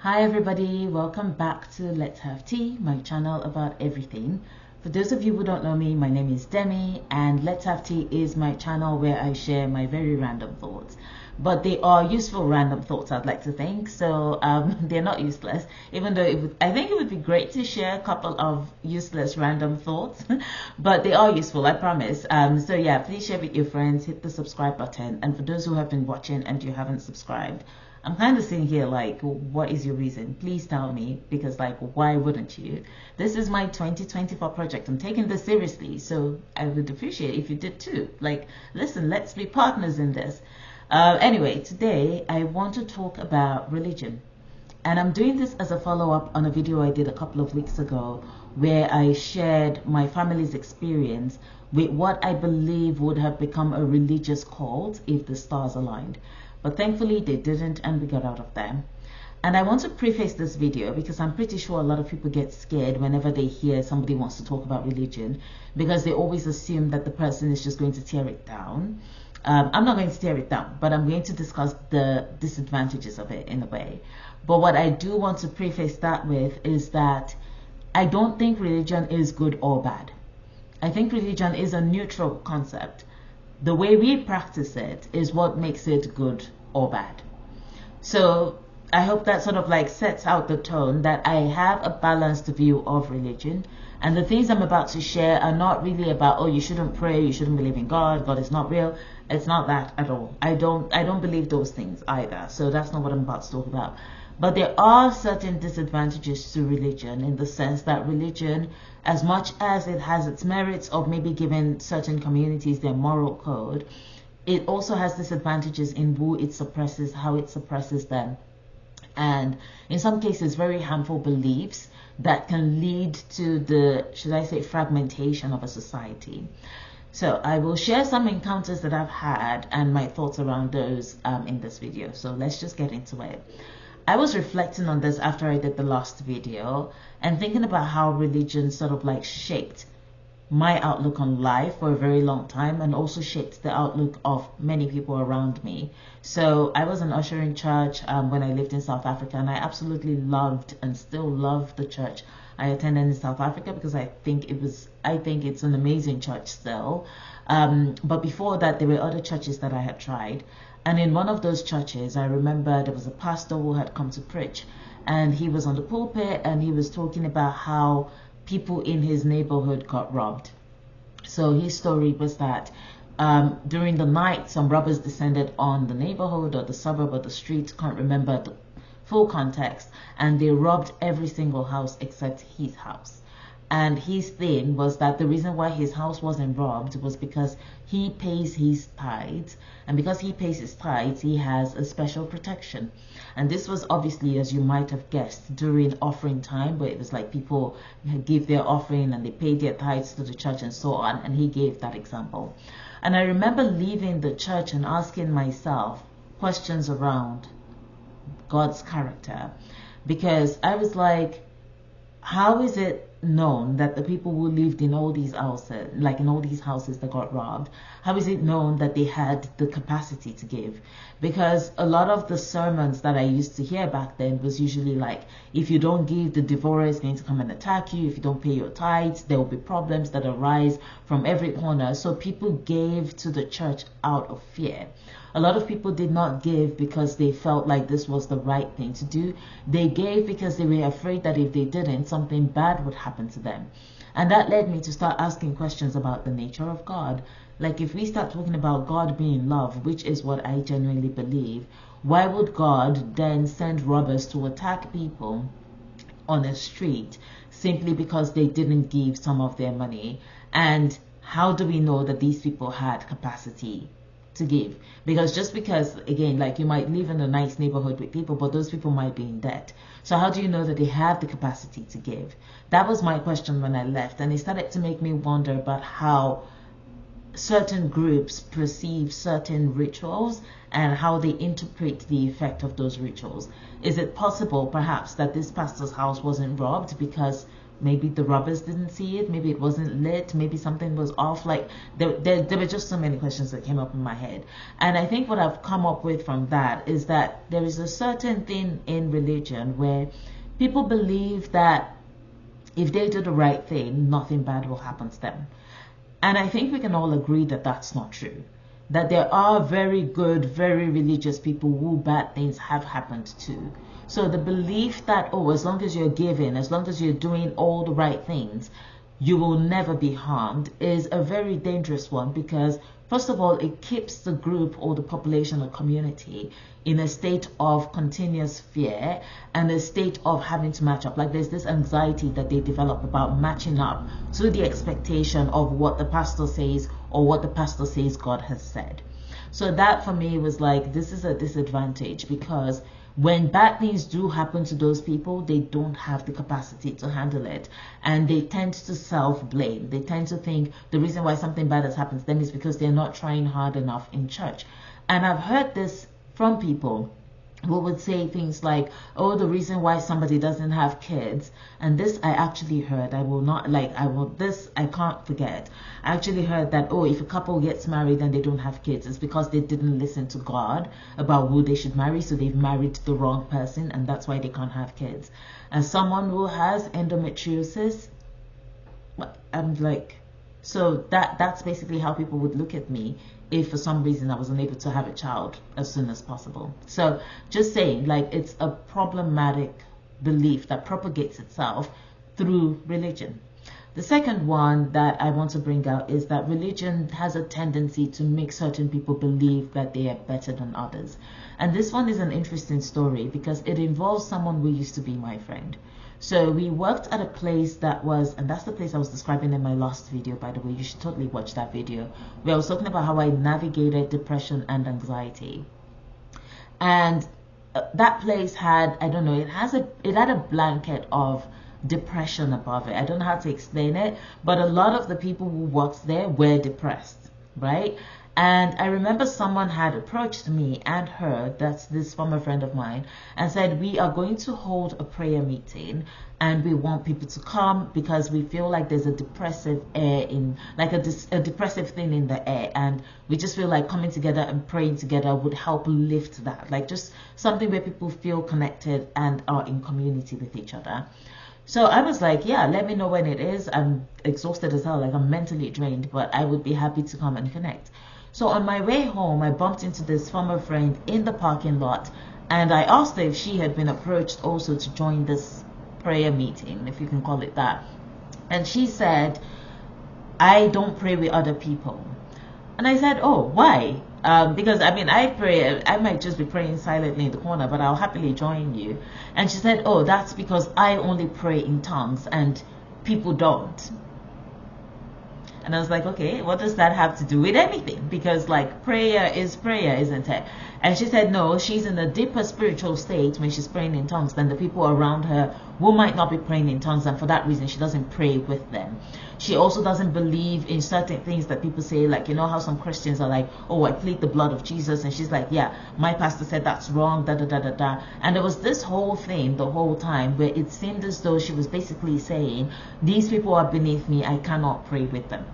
Hi everybody, welcome back to Let's Have Tea, my channel about everything. For those of you who don't know me, my name is Demi, and Let's Have Tea is my channel where I share my very random thoughts. But they are useful random thoughts, I'd like to think, so they're not useless, even though I think it would be great to share a couple of useless random thoughts, but they are useful, I promise. So yeah, please share with your friends, hit the subscribe button, and for those who have been watching and you haven't subscribed, I'm kind of sitting here like, what is your reason? Please tell me, because like, why wouldn't you? This is my 2024 project. I'm taking this seriously, so I would appreciate if you did too. Like, listen, let's be partners in this. Anyway, today I want to talk about religion. And I'm doing this as a follow-up on a video I did a couple of weeks ago where I shared my family's experience with what I believe would have become a religious cult if the stars aligned. But thankfully they didn't, and we got out of them. And I want to preface this video because I'm pretty sure a lot of people get scared whenever they hear somebody wants to talk about religion, because they always assume that the person is just going to tear it down. I'm not going to tear it down, but I'm going to discuss the disadvantages of it in a way. But what I do want to preface that with is that I don't think religion is good or bad. I think religion is a neutral concept. The way we practice it is what makes it good or bad. So I hope that sort of like sets out the tone that I have a balanced view of religion, and the things I'm about to share are not really about, oh, you shouldn't pray, you shouldn't believe in God, God is not real. It's not that at all. I don't believe those things either. So that's not what I'm about to talk about. But there are certain disadvantages to religion, in the sense that religion, as much as it has its merits of maybe giving certain communities their moral code, it also has disadvantages in who it suppresses, how it suppresses them, and in some cases very harmful beliefs that can lead to the, should I say, fragmentation of a society. So I will share some encounters that I've had and my thoughts around those in this video. So let's just get into it. I was reflecting on this after I did the last video and thinking about how religion sort of like shaped my outlook on life for a very long time, and also shaped the outlook of many people around me. So I was an usher in church when I lived in South Africa, and I absolutely loved and still love the church I attended in South Africa, because I think it's an amazing church still. But before that, there were other churches that I had tried. And in one of those churches, I remember there was a pastor who had come to preach, and he was on the pulpit and he was talking about how people in his neighborhood got robbed. So his story was that during the night, some robbers descended on the neighborhood or the suburb or the street, can't remember the full context, and they robbed every single house except his house. And his thing was that the reason why his house wasn't robbed was because he pays his tithes, and because he pays his tithes, he has a special protection. And this was obviously, as you might have guessed, during offering time, where it was like people give their offering and they pay their tithes to the church and so on, and he gave that example. And I remember leaving the church and asking myself questions around God's character, because I was like, how is it known that the people who lived in all these houses, like in all these houses that got robbed, how is it known that they had the capacity to give? Because a lot of the sermons that I used to hear back then was usually like, if you don't give, the devourer is going to come and attack you. If you don't pay your tithes, there will be problems that arise from every corner. So people gave to the church out of fear. A lot of people did not give because they felt like this was the right thing to do. They gave because they were afraid that if they didn't, something bad would happen to them. And that led me to start asking questions about the nature of God. Like, if we start talking about God being love, which is what I genuinely believe, why would God then send robbers to attack people on a street simply because they didn't give some of their money? And how do we know that these people had capacity to give? Because just because, again, like, you might live in a nice neighborhood with people, but those people might be in debt. So how do you know that they have the capacity to give? That was my question when I left, and it started to make me wonder about how certain groups perceive certain rituals and how they interpret the effect of those rituals. Is it possible perhaps that this pastor's house wasn't robbed because maybe the robbers didn't see it, maybe it wasn't lit, maybe something was off. Like there were just so many questions that came up in my head. And I think what I've come up with from that is that there is a certain thing in religion where people believe that if they do the right thing, nothing bad will happen to them. And I think we can all agree that that's not true. That there are very good, very religious people who bad things have happened to. So the belief that, oh, as long as you're giving, as long as you're doing all the right things, you will never be harmed is a very dangerous one, because first of all, it keeps the group or the population or community in a state of continuous fear and a state of having to match up. Like there's this anxiety that they develop about matching up to the expectation of what the pastor says or what the pastor says God has said. So that for me was like, this is a disadvantage, because when bad things do happen to those people, they don't have the capacity to handle it. And they tend to self-blame. They tend to think the reason why something bad has happened to them is because they're not trying hard enough in church. And I've heard this from people who would say things like, oh, the reason why somebody doesn't have kids, and this I actually heard, I can't forget. I actually heard that, oh, if a couple gets married and they don't have kids, it's because they didn't listen to God about who they should marry, so they've married the wrong person, and that's why they can't have kids. As someone who has endometriosis, I'm like, so that's basically how people would look at me if for some reason I was unable to have a child as soon as possible. So just saying, like, it's a problematic belief that propagates itself through religion. The second one that I want to bring out is that religion has a tendency to make certain people believe that they are better than others. And this one is an interesting story because it involves someone who used to be my friend. So we worked at a place that was, and that's the place I was describing in my last video, by the way, you should totally watch that video, where I was talking about how I navigated depression and anxiety. And that place had, I don't know, it had a blanket of depression above it. I don't know how to explain it, but a lot of the people who worked there were depressed, right? And I remember someone had approached me and her, that's this former friend of mine, and said, we are going to hold a prayer meeting and we want people to come because we feel like there's a depressive air in, like a depressive thing in the air, and we just feel like coming together and praying together would help lift that, like just something where people feel connected and are in community with each other. So I was like, yeah, let me know when it is. I'm exhausted as hell, like I'm mentally drained, but I would be happy to come and connect. So on my way home, I bumped into this former friend in the parking lot, and I asked her if she had been approached also to join this prayer meeting, if you can call it that. And she said, I don't pray with other people. And I said, oh, why? Because I mean, I pray, I might just be praying silently in the corner, but I'll happily join you. And she said, oh, that's because I only pray in tongues and people don't. And I was like, okay, what does that have to do with anything? Because like prayer is prayer, isn't it? And she said, no, she's in a deeper spiritual state when she's praying in tongues than the people around her who might not be praying in tongues. And for that reason, she doesn't pray with them. She also doesn't believe in certain things that people say, like, you know how some Christians are like, oh, I plead the blood of Jesus. And she's like, yeah, my pastor said that's wrong, da, da, da, da, da. And there was this whole thing the whole time where it seemed as though she was basically saying, these people are beneath me, I cannot pray with them.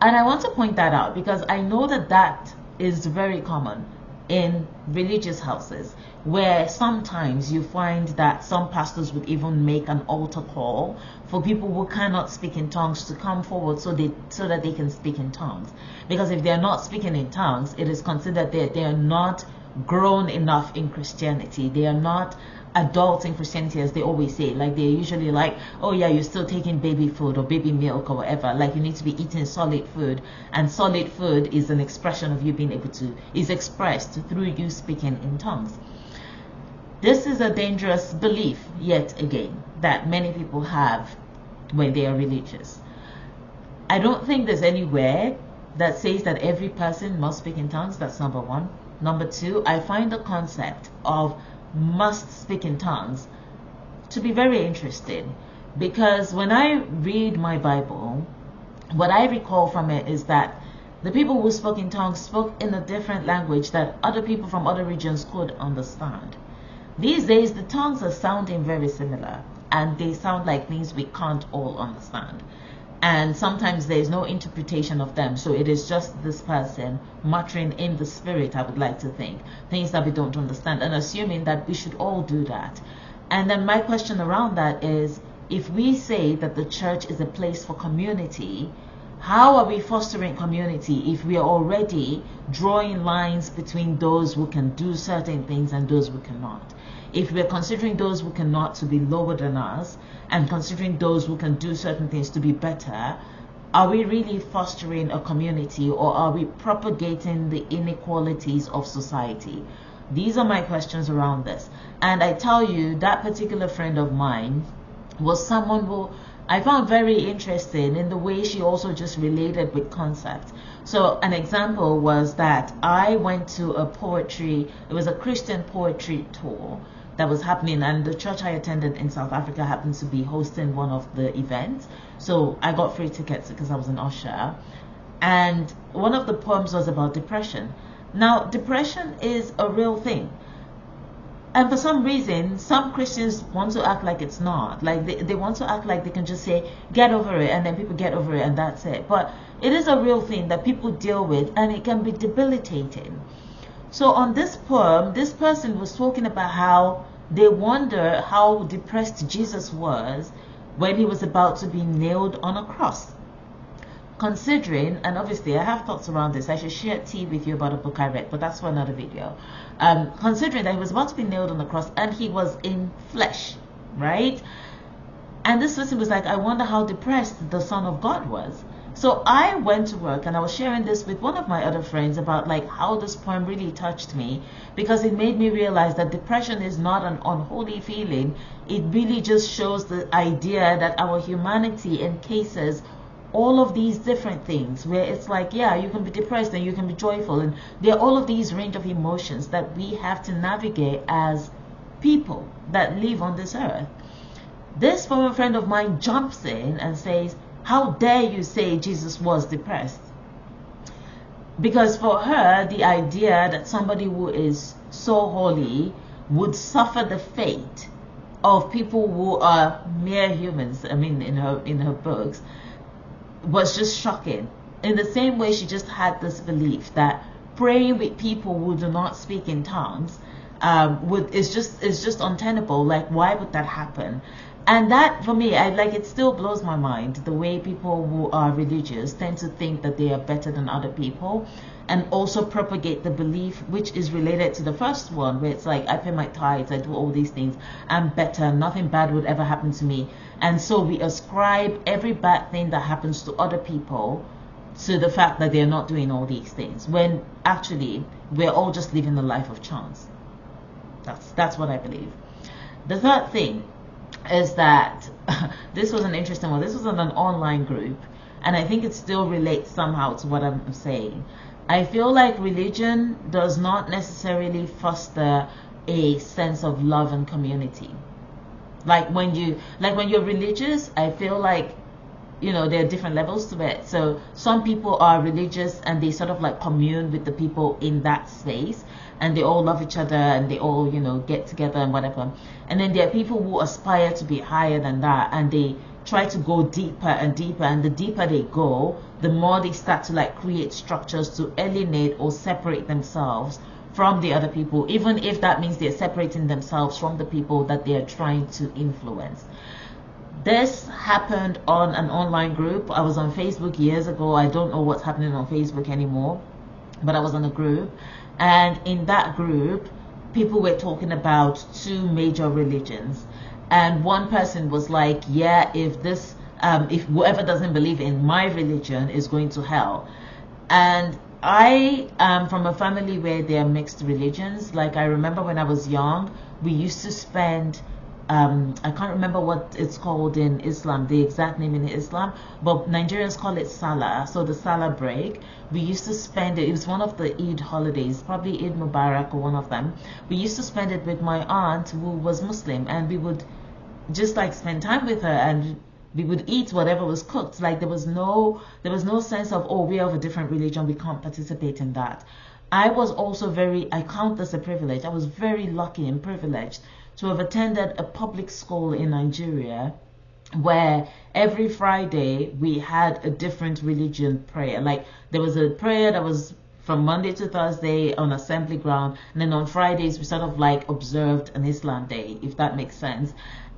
And I want to point that out because I know that that is very common in religious houses, where sometimes you find that some pastors would even make an altar call for people who cannot speak in tongues to come forward so that they can speak in tongues. Because if they're not speaking in tongues, it is considered that they are not grown enough in Christianity. They are not adults in Christianity, as they always say. Like they're usually like, oh yeah, you're still taking baby food or baby milk or whatever. Like you need to be eating solid food, and solid food is an expression of you being able to, is expressed through you speaking in tongues. This is a dangerous belief, yet again, that many people have when they are religious. I don't think there's anywhere that says that every person must speak in tongues. That's number one. Number two, I find the concept of must speak in tongues to be very interesting, because when I read my Bible, what I recall from it is that the people who spoke in tongues spoke in a different language that other people from other regions could understand. These days the tongues are sounding very similar, and they sound like things we can't all understand. And sometimes there's no interpretation of them, so it is just this person muttering in the spirit, I would like to think, things that we don't understand, and assuming that we should all do that. And then my question around that is, if we say that the church is a place for community, how are we fostering community if we are already drawing lines between those who can do certain things and those who cannot? If we're considering those who cannot to be lower than us and considering those who can do certain things to be better, are we really fostering a community, or are we propagating the inequalities of society? These are my questions around this. And I tell you, that particular friend of mine was someone who I found very interesting in the way she also just related with concepts. So an example was that I went to it was a Christian poetry tour that was happening, and the church I attended in South Africa happened to be hosting one of the events. So I got free tickets because I was an usher. And one of the poems was about depression. Now, depression is a real thing. And for some reason, some Christians want to act like it's not. Like they want to act like they can just say, get over it, and then people get over it, and that's it. But it is a real thing that people deal with, and it can be debilitating. So on this poem, this person was talking about how they wonder how depressed Jesus was when he was about to be nailed on a cross. Considering, and obviously I have thoughts around this, I should share tea with you about a book I read, but that's for another video. Considering that he was about to be nailed on the cross and he was in flesh, right? And this person was like, I wonder how depressed the Son of God was. So I went to work and I was sharing this with one of my other friends about like how this poem really touched me, because it made me realize that depression is not an unholy feeling. It really just shows the idea that our humanity encases all of these different things, where it's like, yeah, you can be depressed and you can be joyful, and there are all of these range of emotions that we have to navigate as people that live on this earth. This former friend of mine jumps in and says, how dare you say Jesus was depressed? Because for her, the idea that somebody who is so holy would suffer the fate of people who are mere humans, I mean, in her books, was just shocking. In the same way, she just had this belief that praying with people who do not speak in tongues is just untenable. Like, why would that happen? And that, for me, it still blows my mind, the way people who are religious tend to think that they are better than other people, and also propagate the belief, which is related to the first one, where it's like, I pay my tithes, I do all these things, I'm better, nothing bad would ever happen to me. And so we ascribe every bad thing that happens to other people to the fact that they're not doing all these things, when actually we're all just living the life of chance. That's what I believe. The third thing is that this was an interesting one. This was in an online group, and I think it still relates somehow to what I'm saying. I feel like religion does not necessarily foster a sense of love and community. Like when you're religious, I feel like, you know, there are different levels to it. So some people are religious and they sort of like commune with the people in that space, and they all love each other and they all, you know, get together and whatever. And then there are people who aspire to be higher than that, and they try to go deeper and deeper, and the deeper they go, the more they start to like create structures to alienate or separate themselves from the other people, even if that means they're separating themselves from the people that they are trying to influence. This happened on an online group. I was on Facebook years ago. I don't know what's happening on Facebook anymore, but I was on a group, and in that group people were talking about two major religions, and one person was like, yeah, if whoever doesn't believe in my religion is going to hell. And I am from a family where there are mixed religions. Like, I remember when I was young, we used to spend I can't remember what it's called in Islam, the exact name in Islam, but Nigerians call it Salah. So the Salah break, we used to spend it was one of the Eid holidays, probably Eid Mubarak or one of them. We used to spend it with my aunt who was Muslim, and we would just like spend time with her, and we would eat whatever was cooked. Like, there was no sense of, oh, we are of a different religion, we can't participate in that. I was also I count this a privilege. I was very lucky and privileged to have attended a public school in Nigeria where every Friday we had a different religion prayer. Like there was a prayer that was from Monday to Thursday on assembly ground, and then on Fridays we sort of like observed an Islam day, if that makes sense.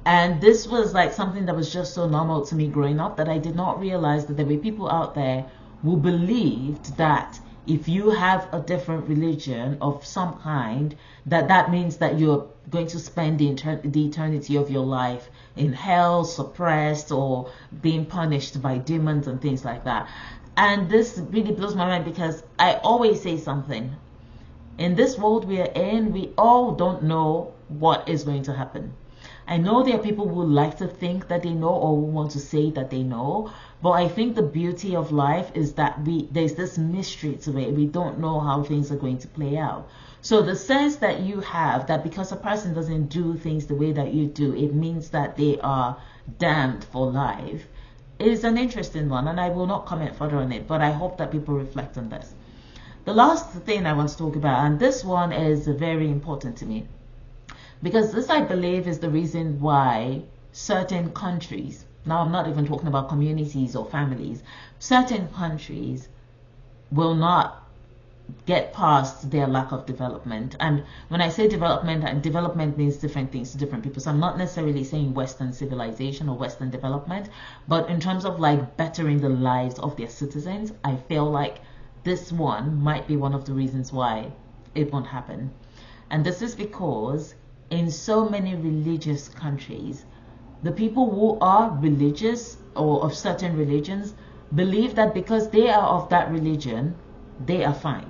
And this was like something that was just so normal to me growing up that I did not realize that there were people out there who believed that if you have a different religion of some kind, that means that you're going to spend the eternity of your life in hell, suppressed, or being punished by demons and things like that. And this really blows my mind, because I always say something. In this world we are in, we all don't know what is going to happen. I know there are people who like to think that they know, or who want to say that they know, but I think the beauty of life is that there's this mystery to it. We don't know how things are going to play out. So the sense that you have that because a person doesn't do things the way that you do, it means that they are damned for life, is an interesting one, and I will not comment further on it, but I hope that people reflect on this. The last thing I want to talk about, and this one is very important to me, because this, I believe, is the reason why certain countries, now I'm not even talking about communities or families, certain countries will not get past their lack of development. And when I say development, and development means different things to different people. So I'm not necessarily saying Western civilization or Western development, but in terms of like bettering the lives of their citizens, I feel like this one might be one of the reasons why it won't happen. And this is because in so many religious countries, the people who are religious or of certain religions believe that because they are of that religion, they are fine.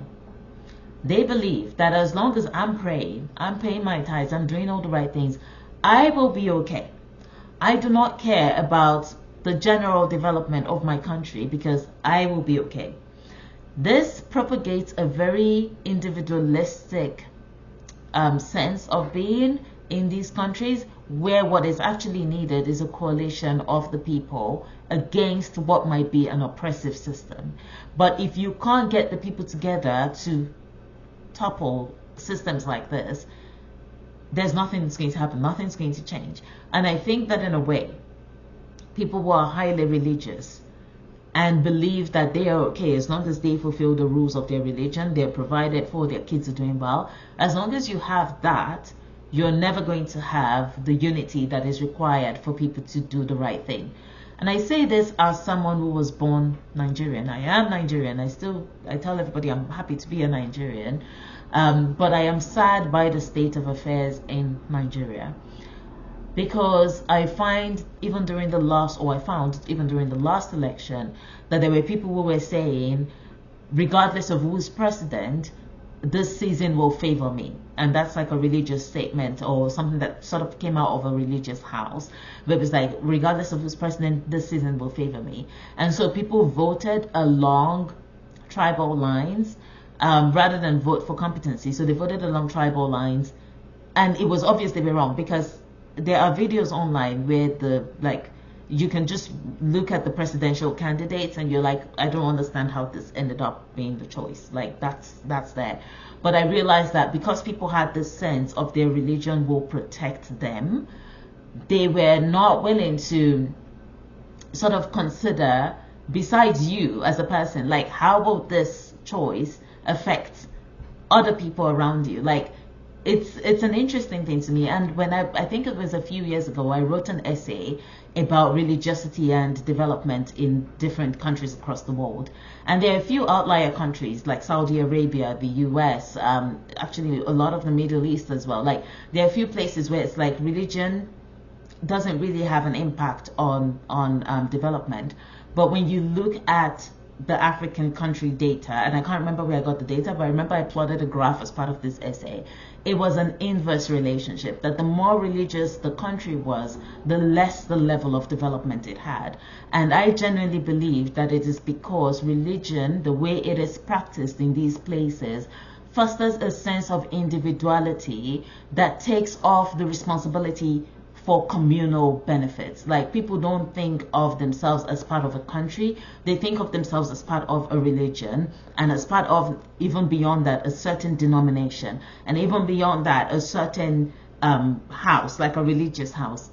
They believe that as long as I'm praying, I'm paying my tithes, I'm doing all the right things, I will be okay. I do not care about the general development of my country because I will be okay. This propagates a very individualistic sense of being in these countries, where what is actually needed is a coalition of the people against what might be an oppressive system. But if you can't get the people together to topple systems like this, there's nothing that's going to happen, nothing's going to change. And I think that in a way, people who are highly religious and believe that they are okay as long as they fulfill the rules of their religion, they're provided for, their kids are doing well. As long as you have that, you're never going to have the unity that is required for people to do the right thing. And I say this as someone who was born Nigerian. I am Nigerian. I tell everybody I'm happy to be a Nigerian, but I am sad by the state of affairs in Nigeria, because I found even during the last election that there were people who were saying, regardless of who's president, this season will favor me. And that's like a religious statement or something that sort of came out of a religious house, where it was like, regardless of who's president, this season will favor me. And so people voted along tribal lines rather than vote for competency. So they voted along tribal lines, and it was obvious they were wrong, because there are videos online where you can just look at the presidential candidates and you're like, I don't understand how this ended up being the choice. Like that's there. But I realized that because people had this sense of their religion will protect them, they were not willing to sort of consider, besides you as a person, like how will this choice affect other people around you? Like it's an interesting thing to me. And when I think it was a few years ago, I wrote an essay about religiosity and development in different countries across the world. And there are a few outlier countries like Saudi Arabia, the US, actually a lot of the Middle East as well. Like there are a few places where it's like religion doesn't really have an impact on development. But when you look at the African country data, and I can't remember where I got the data, but I remember I plotted a graph as part of this essay. It was an inverse relationship, that the more religious the country was, the less the level of development it had. And I genuinely believe that it is because religion, the way it is practiced in these places, fosters a sense of individuality that takes off the responsibility for communal benefits. Like people don't think of themselves as part of a country, they think of themselves as part of a religion, and as part of, even beyond that, a certain denomination, and even beyond that, a certain house, like a religious house.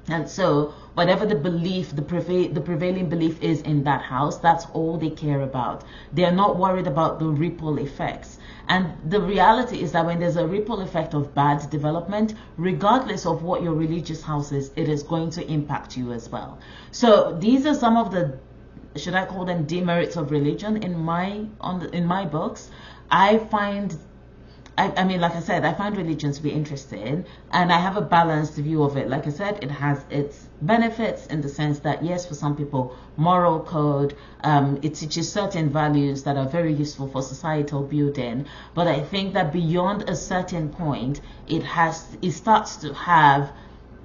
And so whatever the belief, the prevailing belief is in that house, that's all they care about. They are not worried about the ripple effects. And the reality is that when there's a ripple effect of bad development, regardless of what your religious house is, it is going to impact you as well. So these are some of the, should I call them, demerits of religion in my books. I mean, like I said, I find religion to be interesting, and I have a balanced view of it. Like I said, it has its benefits in the sense that, yes, for some people, moral code, it teaches certain values that are very useful for societal building. But I think that beyond a certain point, it starts to have,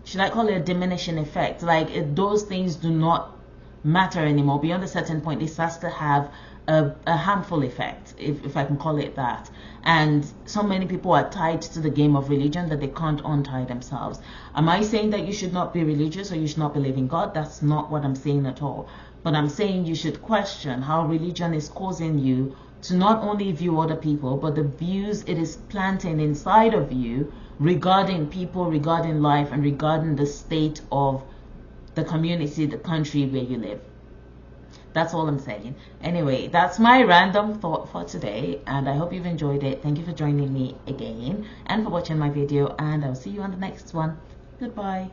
should I call it, a diminishing effect? Like those things do not matter anymore. Beyond a certain point, it starts to have a harmful effect, if I can call it that. And so many people are tied to the game of religion that they can't untie themselves. Am I saying that you should not be religious or you should not believe in God? That's not what I'm saying at all. But I'm saying you should question how religion is causing you to not only view other people, but the views it is planting inside of you regarding people, regarding life, and regarding the state of the community, the country where you live. That's all I'm saying. Anyway, that's my random thought for today, and I hope you've enjoyed it. Thank you for joining me again and for watching my video, and I'll see you on the next one. Goodbye.